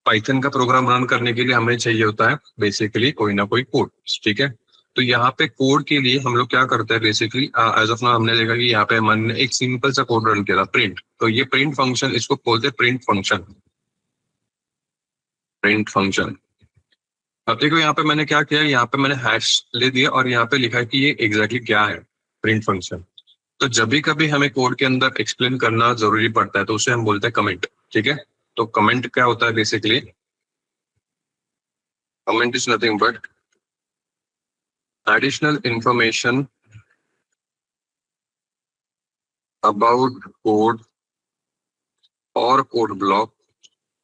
Python का program run करने के लिए हमें चाहिए होता है बेसिकली कोई ना कोई कोड, ठीक है। तो यहाँ पे कोड के लिए हम लोग क्या करते हैं बेसिकली, एज ऑफ नाउ हमने देखा कि यहाँ पे हमने एक सिंपल सा कोड रन किया था, प्रिंट। तो ये प्रिंट फंक्शन, इसको बोलते हैं प्रिंट फंक्शन। Print function. अब देखो यहाँ पे मैंने क्या किया, यहाँ पे मैंने हैश ले दिया और यहाँ पे लिखा है कि ये एग्जैक्टली क्या है प्रिंट फंक्शन। तो जब भी कभी हमें कोड के अंदर एक्सप्लेन करना जरूरी पड़ता है तो उसे हम बोलते हैं कमेंट, ठीक है। तो कमेंट क्या होता है basically, comment is nothing but additional information about code और कोड ब्लॉक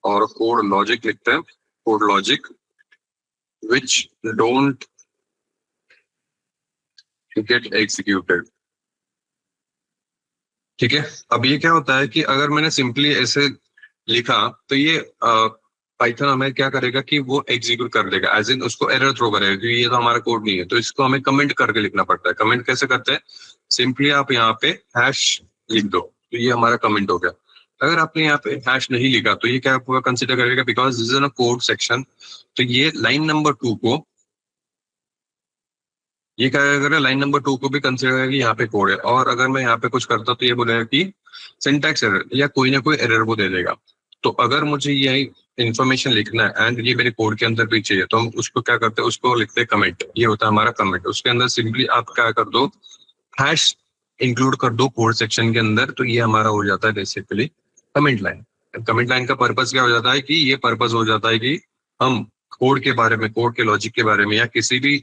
और कोड लॉजिक लिखते हैं, code logic which don't get executed, ठीक है। अब ये क्या होता है कि अगर मैंने सिंपली ऐसे लिखा तो ये पाइथन हमें क्या करेगा कि वो एग्जीक्यूट कर देगा, एज इन उसको एरर थ्रो करेगा कि ये तो हमारा कोड नहीं है। तो इसको हमें कमेंट करके लिखना पड़ता है। कमेंट कैसे करते हैं, सिंपली आप यहाँ पे हैश लिख दो तो ये हमारा कमेंट हो गया। अगर आपने यहाँ पे हैश नहीं लिखा तो ये क्या पूरा कंसिडर करेगा, because this is a code section. तो ये लाइन नंबर 2 को, ये क्या करेगा, लाइन नंबर 2 को भी कंसिडर करेगा कि यहाँ पे कोड है। और अगर मैं यहाँ पे कुछ करता हूँ तो ये बोलेगा कि सिंटैक्स एरर या कोई ना कोई एरर वो दे देगा। तो अगर मुझे ये इन्फॉर्मेशन लिखना है एंड ये मेरे कोड के अंदर भी चाहिए तो हम उसको क्या करते हैं, उसको लिखते हैं कमेंट। ये होता है हमारा कमेंट। उसके अंदर सिंपली आप क्या कर दो, हैश इंक्लूड कर दो कोड सेक्शन के अंदर। तो ये हमारा हो जाता है basically comment line. Comment line का पर्पस क्या हो जाता है कि ये पर्पस हो जाता है कि हम कोड के बारे में, कोड के लॉजिक के बारे में या किसी भी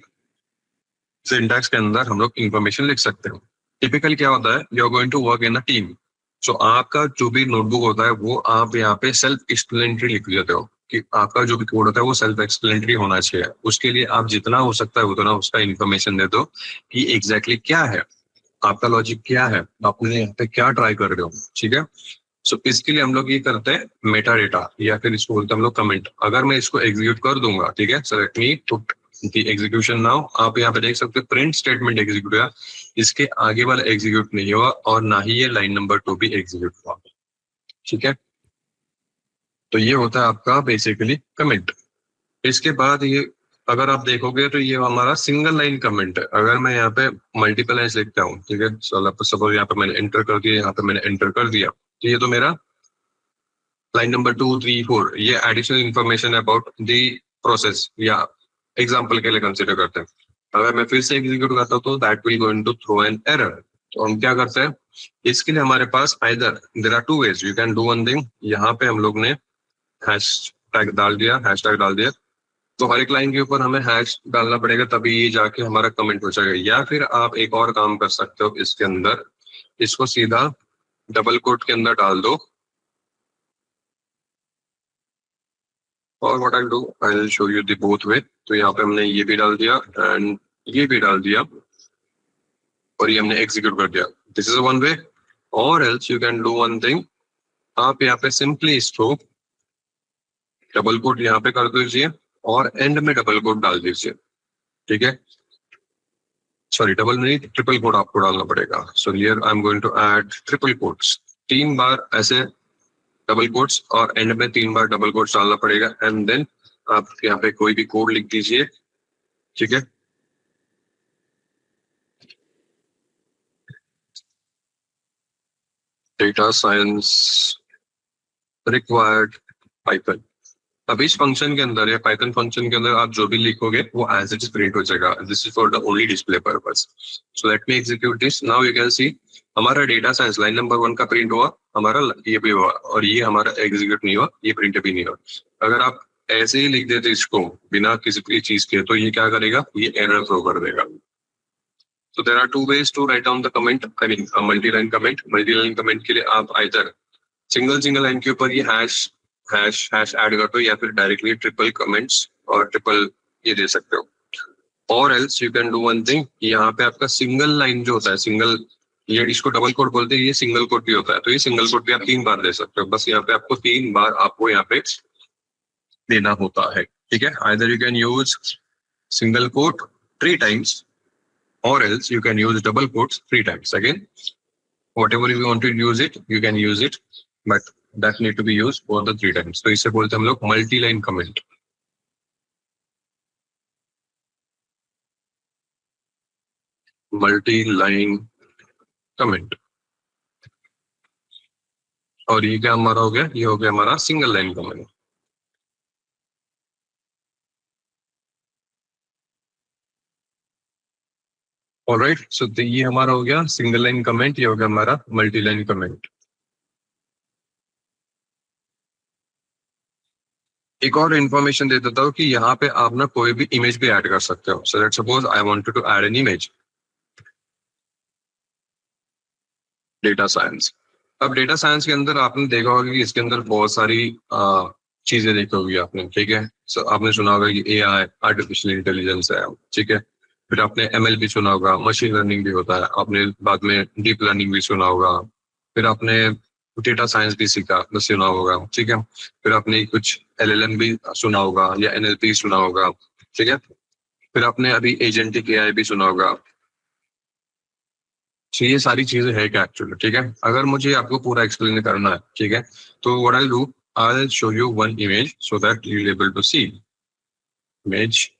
सिंटैक्स के अंदर हम लोग इंफॉर्मेशन लिख सकते हो। टिपिकल क्या होता है, you are going to work in a team. So आपका जो भी नोटबुक होता है वो आप यहाँ पे सेल्फ एक्सप्लेनेटरी लिख देते हो कि आपका जो भी कोड होता है वो सेल्फ एक्सप्लेनेटरी होना चाहिए। उसके लिए आप जितना हो सकता है उतना उसका इन्फॉर्मेशन दे दो कि एग्जैक्टली क्या है, आपका लॉजिक क्या है, आपने यहाँ पे क्या ट्राई कर रहे हो, ठीक है। सो इसके लिए हम लोग ये करते हैं मेटा डेटा, या फिर इसको बोलते हैं हम लोग कमेंट। अगर मैं इसको एग्जीक्यूट कर दूंगा, ठीक है, so let me put the execution now. आप यहाँ पे देख सकते हो प्रिंट स्टेटमेंट एग्जीक्यूट हुआ, इसके आगे वाला एग्जीक्यूट नहीं हुआ और ना ही ये लाइन नंबर 2 भी एग्जीक्यूट हुआ, ठीक है। तो ये होता है आपका बेसिकली कमेंट। इसके बाद ये अगर आप देखोगे तो ये हमारा सिंगल लाइन कमेंट है। अगर मैं यहाँ पे मल्टीपल लाइन्स लिखता हूँ, ठीक है, सपोज यहाँ पे मैंने एंटर कर दिया, यहाँ पे मैंने एंटर कर दिया, तो ये तो मेरा लाइन नंबर 2, 3, 4 ये additional information about the process या एग्जाम्पल के लिए कंसिडर करते हैं। अगर मैं फिर से एग्जीक्यूट करता हूँ तो that will going to throw an error. तो हम क्या करते हैं, इसके लिए हमारे पास either there are two ways, you can do one thing. यहाँ पे हम लोग ने हैश टैग डाल दिया, हैश टैग डाल दिया, तो हर एक लाइन के ऊपर हमें हैश डालना पड़ेगा तभी ये जाके हमारा कमेंट हो जाएगा। या फिर आप एक और काम कर सकते हो इसके अंदर, इसको सीधा डबल कोट के अंदर डाल दो। और what I do, I will show you the both way. तो यहाँ पे हमने ये भी डाल दिया एंड ये भी डाल दिया और ये हमने एग्जीक्यूट कर दिया। This is one way. और else you can do one thing, आप यहाँ पे सिंपली इसको डबल कोट यहाँ पे कर दीजिए और एंड में डबल कोट डाल दीजिए, ठीक है। सॉरी डबल नहीं, ट्रिपल कोट आपको डालना पड़ेगा। So here I am going to add triple quotes, 3 बार ऐसे डबल कोट्स और एंड में 3 बार डबल कोट्स डालना पड़ेगा। एंड देन आप यहाँ पे कोई भी कोड लिख दीजिए, ठीक है। Data science required Python. अब इस फंक्शन के अंदर या पाइथन फंक्शन के अंदर आप जो भी लिखोगे वो एज इट इज प्रिंट हो जाएगा। This is for the only display purpose. So let me execute this now. You can see हमारा डेटा साइंस लाइन नंबर 1 का प्रिंट हुआ, हमारा ये भी हुआ और ये हमारा एग्जीक्यूट नहीं हुआ, ये प्रिंट भी नहीं हुआ। अगर आप ऐसे ही लिख देते इसको बिना किसी भी चीज के तो ये क्या करेगा, ये एरर थ्रो कर देगा। So there are two ways to write down the comment. I mean a multi-line comment. Multi-line comment के लिए आप either सिंगल लाइन के ऊपर ये हैश ऐड कर दो या फिर डायरेक्टली ट्रिपल कमेंट्स और ट्रिपल ये दे सकते हो। और else you can do one thing, यहाँ पे आपका सिंगल लाइन जो होता है, सिंगल, ये इसको डबल कोट बोलते हैं, ये सिंगल कोट भी होता है। तो ये सिंगल कोट भी आप 3 बार दे सकते हो। बस यहाँ पे आपको 3 बार आपको यहाँ पे देना होता है, ठीक है। Either you can use single quote 3 times or else you can use double quotes 3 times. Again, whatever you want to use it, you can use it, but that need to be use for the 3 times. तो इसे बोलते हैं हम लोग multi line comment. Multi line comment. और ये क्या हमारा हो गया, ये हो गया हमारा सिंगल लाइन कमेंट। ऑलराइट, सो ये हमारा हो गया सिंगल लाइन कमेंट, ये हो गया हमारा मल्टी लाइन कमेंट। एक और इन्फॉर्मेशन दे देता हूँ कि यहाँ पे आप ना कोई भी इमेज भी ऐड कर सकते हो। So let's suppose I wanted to add an image, data science. अब डेटा साइंस के अंदर आपने देखा होगा कि इसके अंदर बहुत सारी चीजें देखी होगी आपने, ठीक है। सो आपने सुना होगा कि एआई, आर्टिफिशियल इंटेलिजेंस है, ठीक है। फिर आपने एमएल भी सुना होगा, मशीन लर्निंग भी होता है, आपने बाद में डीप लर्निंग भी सुना होगा। फिर आपने डेटा साइंस भी सीखा, बस सुना होगा, ठीक है। फिर आपने कुछ एलएलएम भी सुना होगा या एनएलपी सुना होगा, ठीक है। फिर आपने अभी एजेंटिक एआई भी सुना होगा। तो ये सारी चीजें है क्या एक्चुअली, ठीक है। अगर मुझे आपको पूरा एक्सप्लेन करना है, ठीक है, तो what I do, I will show you one image so that you will able to see image.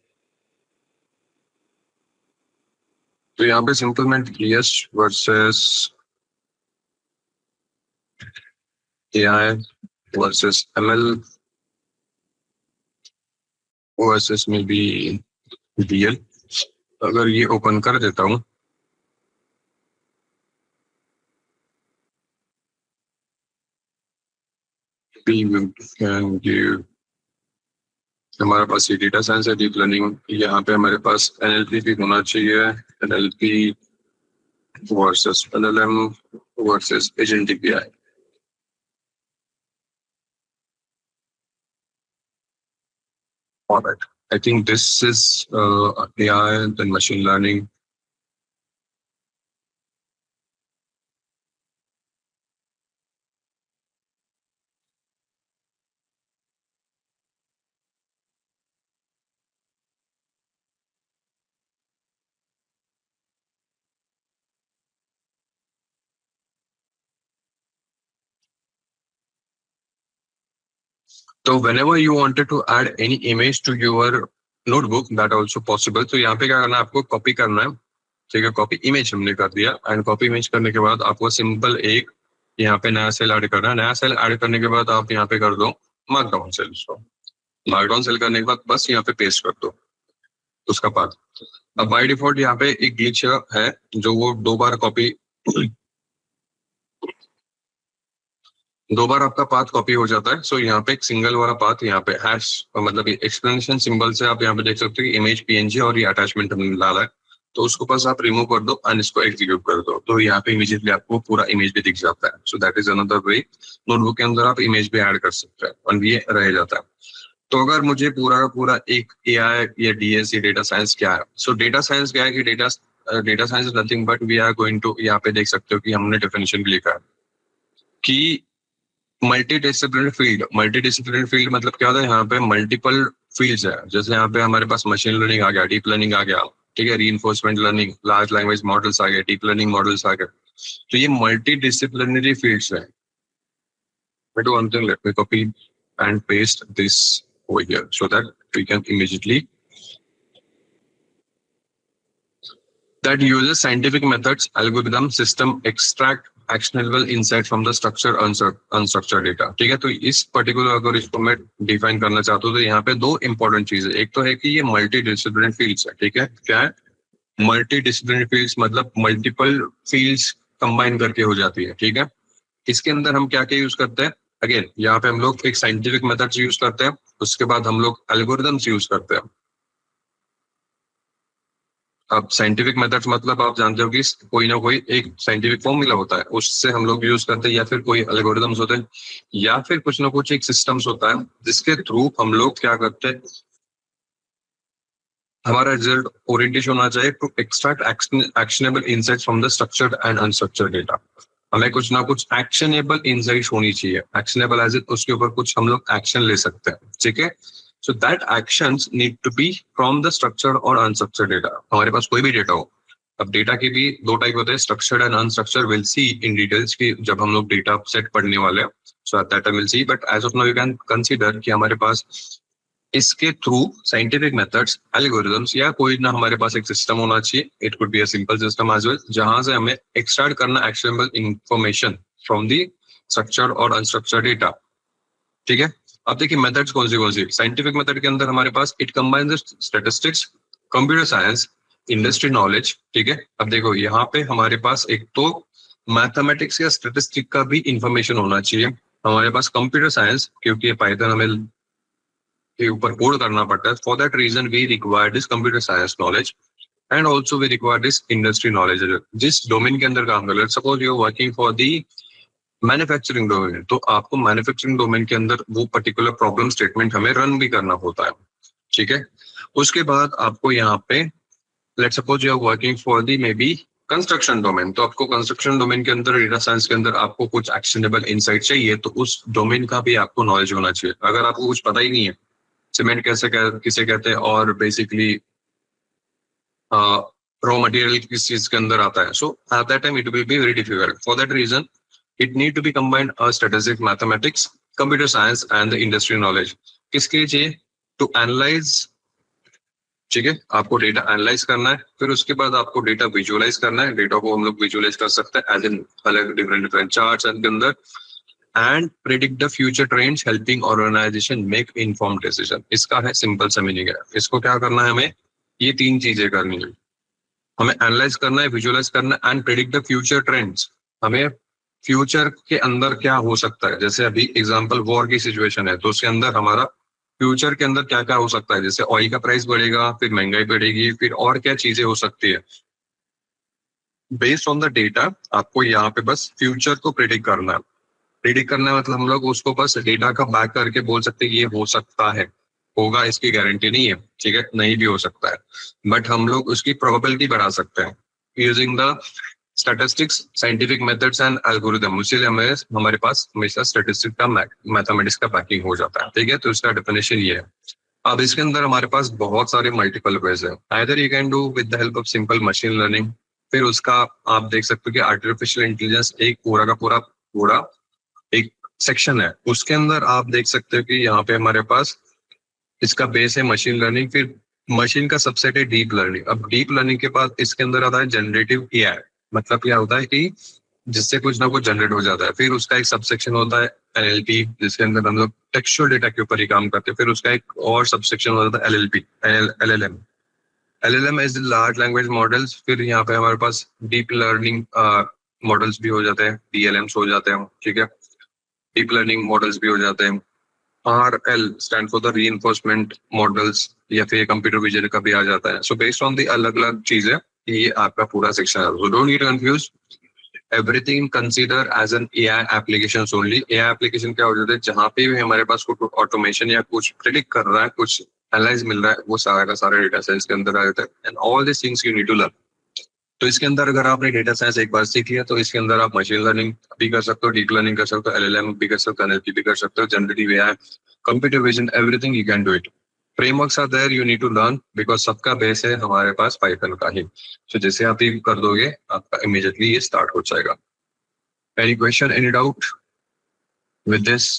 तो यहाँ पे सिंपलमेंट TS versus AI versus ML versus maybe बी डीएल। अगर ये ओपन कर देता हूँ, कैन गिव, हमारे पास ये डेटा साइंस है, डीप लर्निंग, यहाँ पे हमारे पास एनएलपी भी होना चाहिए, NLP versus LLM versus agentic AI. All right. I think this is AI, then machine learning. So whenever you wanted to add any image to your notebook, that also possible. तो यहाँ पे क्या करना है, आपको कॉपी करना है, ठीक है। कॉपी इमेज हमने कर दिया, एंड कॉपी इमेज करने के बाद आपको सिंपल एक यहाँ पे नया सेल ऐड करना है। नया सेल ऐड करने के बाद आप यहाँ पे कर दो मार्कडाउन सेल। मार्कडाउन सेल करने के बाद बस यहाँ पे पेस्ट कर दो उसका पाथ। अब बाय डिफॉल्ट यहाँ पे एक ग्लिच है जो वो दो बार आपका पाथ कॉपी हो जाता है। सो यहाँ पे एक सिंगल वाला पाथ, यहाँ पे हैश मतलब एक्सप्लेनेशन सिंबल से आप यहाँ पे देख सकते हो कि इमेज पीएनजी और ये अटैचमेंट हमने डाला है, तो उसको बस आप रिमूव कर दो एंड इसको एग्जीक्यूट कर दो, तो यहाँ पे इमीडिएटली आपको पूरा इमेज भी दिख जाता है। So that is another way, notebook के अंदर आप इमेज भी ऐड कर सकते हैं और ये रह जाता है। तो अगर मुझे पूरा का पूरा एक एआई या डीएस या डेटा साइंस क्या है, सो डेटा साइंस क्या है कि data science is nothing but we are going to, यहाँ पे देख सकते हो कि हमने डेफिनेशन भी लिखा है कि मल्टी डिसिप्लिनरी फील्ड मतलब क्या होता है, यहाँ पे मल्टीपल फील्ड्स है। जैसे यहाँ पे हमारे पास मशीन लर्निंग आ गया, डीप लर्निंग आ गया, ठीक है, reinforcement learning, large language models आ गए, डीप लर्निंग मॉडल्स आ गए। तो ये मल्टी डिसिप्लिनरी फील्ड्स है। But do one thing, let me copy and paste this over here so that we can immediately, that uses scientific methods, algorithm, system, extract actionable insight from the structured unstructured data, ठीक है। तो इस particular अगर इसको मैं define करना चाहता हूँ तो यहाँ पे दो इंपॉर्टेंट चीजें, एक तो है कि ये मल्टी डिसिप्लिनरी फील्ड्स है, ठीक है। क्या है मल्टी डिसिप्लिनरी फील्ड्स, मतलब मल्टीपल फील्ड्स कंबाइन करके हो जाती है, ठीक है। इसके अंदर हम क्या क्या यूज करते हैं, अगेन यहाँ पे हम लोग एक साइंटिफिक मेथड्स यूज करते हैं, उसके बाद हम लोग एल्गोरिदम्स यूज करते हैं। अब साइंटिफिक मेथड्स मतलब आप जानते हो कि कोई ना कोई एक साइंटिफिक फॉर्मूला होता है, उससे हम लोग यूज करते हैं, या फिर कोई एल्गोरिदम्स होते हैं, या फिर कुछ ना कुछ एक सिस्टम्स होता है जिसके थ्रू हम लोग क्या करते हैं, हमारा रिजल्ट ओरिएंटेशन होना चाहिए to extract actionable insights from the structured and unstructured data. हमें कुछ ना कुछ एक्शनेबल इनसाइट्स होनी चाहिए, एक्शनेबल एज उसके ऊपर कुछ हम लोग एक्शन ले सकते हैं, ठीक है। So that actions need to be from the structured और अनस्ट्रक्चर्ड डेटा। हमारे पास कोई भी डेटा हो, अब डेटा के भी दो टाइप होते हैं, structured and unstructured. Will see in details की जब हम लोग डेटा सेट पढ़ने वाले हैं। So at that time we'll see, but as of now you can consider कि हमारे पास इसके थ्रू साइंटिफिक मेथड्स, एल्गोरिथम्स या कोई ना हमारे पास एक सिस्टम होना चाहिए. It could be a simple system as well, जहां से हमें एक्सट्रैक्ट करना actionable information from the structure और अनस्ट्रक्चर्ड डेटा. ठीक है. अब देखिए मेथड्स कौन सी साइंटिफिक मेथड के अंदर हमारे पास it combines statistics, computer science, industry knowledge. ठीक है. अब देखो यहाँ पे हमारे पास एक तो मैथमेटिक्स या स्टैटिस्टिक का भी इंफॉर्मेशन होना चाहिए. हमारे पास कंप्यूटर साइंस, क्योंकि पाइथन हमें के ऊपर कोड करना पड़ता है. For that reason we require this computer science knowledge and also we require this industry knowledge. जिस डोमेन के अंदर काम कर रहे हैं, suppose you are working for the manufacturing domain, तो आपको मैन्युफैक्चरिंग डोमेन के अंदर वो पर्टिकुलर प्रॉब्लम स्टेटमेंट हमें रन भी करना होता है. ठीक है. उसके बाद आपको यहाँ पे let's suppose you are working for the maybe construction domain, तो आपको कंस्ट्रक्शन डोमेन के अंदर डेटा साइंस के अंदर आपको कुछ एक्शनेबल इनसाइट चाहिए, तो उस डोमेन का भी आपको नॉलेज होना चाहिए. अगर आपको कुछ पता ही नहीं है सीमेंट किसे कहते हैं और बेसिकली रॉ मटेरियल किस चीज के अंदर आता है, so at that time it will be very difficult. For that reason it need to be combined statistics, mathematics, computer science and the industry knowledge. किसके लिए चाहिए? To analyse. ठीक है. आपको डेटा एनालाइज करना है, फिर उसके बाद आपको डेटा विजुअलाइज करना है. डेटा को हम लोग विजुअलाइज कर सकते हैं एज इन अलग डिफरेंट चार्ट्स के अंदर, and predict the future trends helping organization make informed decision. इसका है सिंपल सा मीनिंग है. इसको क्या करना है हमें? ये तीन चीजें करनी है. हमें एनालाइज करना है, विजुअलाइज करना है and predict the future trends. हमें फ्यूचर के अंदर क्या हो सकता है, जैसे अभी एग्जांपल वॉर की सिचुएशन है, तो उसके अंदर हमारा फ्यूचर के अंदर क्या क्या हो सकता है, जैसे ऑयल का प्राइस बढ़ेगा, फिर महंगाई बढ़ेगी, फिर और क्या चीजें हो सकती है. बेस्ड ऑन द डेटा आपको यहाँ पे बस फ्यूचर को प्रेडिक्ट करना है. प्रेडिक्ट करना मतलब हम लोग उसको बस डेटा का बैक करके बोल सकते हैं ये हो सकता है, होगा इसकी गारंटी नहीं है. ठीक है. नहीं भी हो सकता है, बट हम लोग उसकी प्रोबेबिलिटी बढ़ा सकते हैं using the statistics, scientific methods and algorithm. इसीलिए हमारे पास हमेशा स्टैटिस्टिक्स का मैथमेटिक्स का बैकिंग हो जाता है. ठीक है. तो इसका डेफिनेशन ये है. अब इसके अंदर हमारे पास बहुत सारे मल्टीपल वेज है. Either you can do with the help of simple machine learning. फिर उसका आप देख सकते हो कि आर्टिफिशियल इंटेलिजेंस एक पूरा का पूरा एक सेक्शन है. उसके अंदर आप देख सकते हो कि यहाँ पे हमारे पास इसका बेस है मशीन लर्निंग, फिर मशीन का सबसेट है डीप लर्निंग. अब डीप लर्निंग के बाद इसके अंदर आता है जनरेटिव एआई. मतलब क्या होता है कि जिससे कुछ ना कुछ जनरेट हो जाता है. फिर उसका एक सबसेक्शन होता है एनएलपी, जिसके अंदर हम लोग टेक्सचुअल डेटा के ऊपर ही काम करते हैं. फिर उसका एक और सबसेक्शन होता है LLP, LLM. LLM is large language models. फिर यहाँ पे हमारे पास डीप लर्निंग मॉडल्स भी हो जाते हैं, डीएलएम्स हो जाते हैं. ठीक है. डीप लर्निंग मॉडल्स भी हो जाते हैं. RL stand for the reinforcement models, या फिर कंप्यूटर विजन का भी आ जाता है. सो बेस्ड ऑन द अलग अलग चीजें ये आपका पूरा सेक्शन है. So don't get confuse, everything consider as an AI application only. AI application क्या हो जाता है, जहाँ पे भी हमारे पास कुछ ऑटोमेशन या कुछ प्रिडिक्ट कर रहा है, कुछ एनालाइज मिल रहा है, वो सारा का सारा डेटा साइंस के अंदर आ जाता है. And all this things you need to learn. तो इसके अंदर अगर आपने डेटा साइंस एक बार सीख लिया, तो इसके अंदर आप मशीन लर्निंग भी कर सकते हो, डीप लर्निंग कर सकते हो, एलएलएम भी कर सकते हो, एनएलपी भी कर सकते हो, generative AI, computer vision, everything you can do it. Frameworks are there, you need to learn, because सबका बेस है हमारे पास पाइथन का ही. तो जैसे आप ये कर दोगे आपका इमीडिएटली ये स्टार्ट हो जाएगा. Any question, any doubt with this?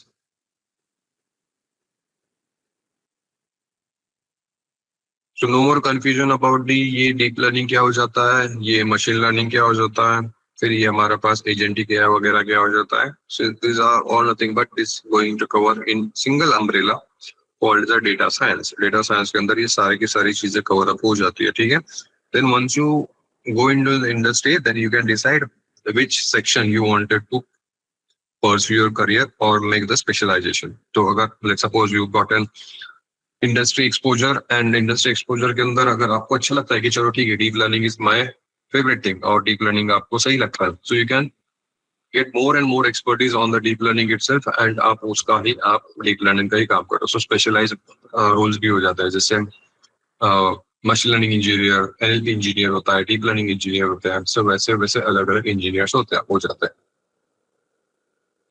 So no more confusion about the ये डीप लर्निंग क्या हो जाता है, ये मशीन लर्निंग क्या हो जाता है, फिर ये हमारे पास एजेंटिक एआई वगैरह क्या हो जाता है. So these are all nothing but this going to cover in single umbrella called the data science. Data science के अंदर ये सारी की सारी चीजें कवर अप हो जाती है. ठीक है. Then once you go into the industry, then you can decide which section you wanted to pursue your career or make the specialization. तो अगर let's suppose you got an industry exposure, and industry exposure के अंदर अगर आपको अच्छा लगता है कि चलो ठीक है deep learning is my favourite thing, और डीप लर्निंग आपको सही लगता है, so you can get more and more expertise on the deep learning itself, and आप उसका ही आप डीप लर्निंग का ही काम करो. सो स्पेशलाइज रोल्स भी हो जाता है, जैसे machine learning engineer, NLP engineer होता है, डीप लर्निंग इंजीनियर होता है. सो वैसे वैसे अलग अलग इंजीनियर्स होते हैं, हो जाते हैं.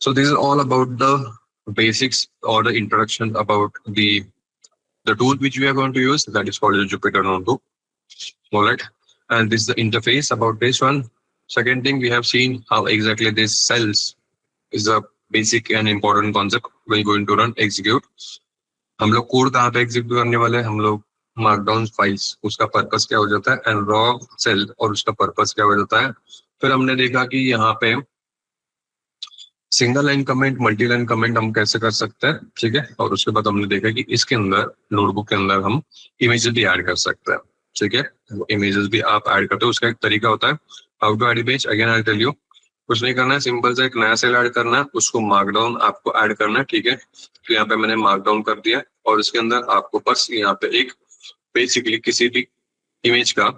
So this is all about the basics और the introduction about the tool which we are going to use, that is called the Jupyter Notebook. All right. And this is the interface about this one. Second thing, we have seen how exactly this cells is a basic and important concept will going to run execute. हम लोग code कहाँ पे execute करने वाले हैं, हम लोग markdown files, उसका पर्पस क्या हो जाता है, एंड रॉ सेल और उसका पर्पस क्या हो जाता है। फिर हमने देखा कि यहाँ पे single line comment, multi line comment हम कैसे कर सकते हैं, ठीक है। और उसके बाद हमने देखा कि इसके अंदर नोटबुक के अंदर हम इमेजेस भी ऐड कर सकते हैं, ठीक है। वो इमेजेस भी आप ऐड करते हो, उसका एक तरीका होता है how to add image. Again I tell you, कुछ नहीं करना है, सिंपल से एक नया सेल ऐड करना है, उसको मार्कडाउन आपको ऐड करना है, ठीक है। तो यहाँ पे मैंने मार्कडाउन कर दिया और इसके अंदर आपको बस यहाँ पे एक बेसिकली किसी भी इमेज का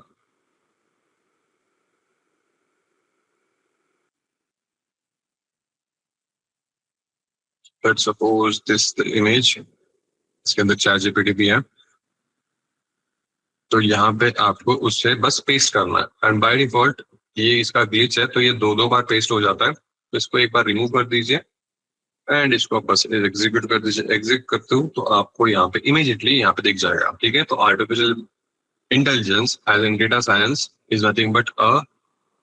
लेट्स सपोज दिस इमेज, इसके अंदर चैट जीपीटी भी है, तो यहाँ पे आपको उससे बस पेस्ट करना है। एंड बाय डिफॉल्ट ये इसका ग्लिच है, तो ये दो दो बार पेस्ट हो जाता है, तो इसको एक बार रिमूव कर दीजिए एंड इसको आप बस एग्जीक्यूट कर दीजिए। एग्जीक्यूट करते हो तो आपको यहाँ पे इमीडिएटली यहाँ पे दिख जाएगा, ठीक है। तो artificial intelligence as in data science is nothing but a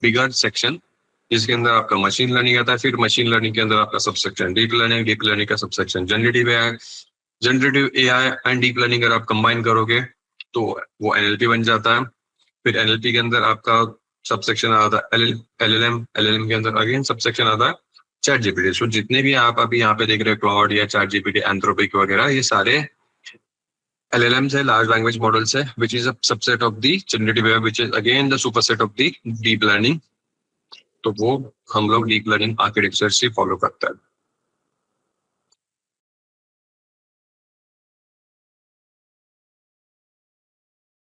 bigger section, जिसके अंदर आपका मशीन लर्निंग आता है। फिर मशीन लर्निंग के अंदर आपका subsection deep learning, deep learning का subsection generative AI, generative AI and deep learning अगर आप कंबाइन करोगे तो वो एनएलपी बन जाता है। फिर एनएलपी के अंदर आपका सबसेक्शन आता है एलएलएम, एलएलएम के अंदर अगेन सबसेक्शन आता है चैट जीपीटी। सो जितने भी आप अभी यहाँ पे देख रहे हो क्लाउड या चैट जीपीटी, एंथ्रोपिक वगैरह, ये सारे LLMs है, लार्ज लैंग्वेज मॉडल्स है, which is a subset of the generative AI, which is again the superset of the deep learning। तो वो हम लोग डीप लर्निंग आर्किटेक्चर से फॉलो करता है।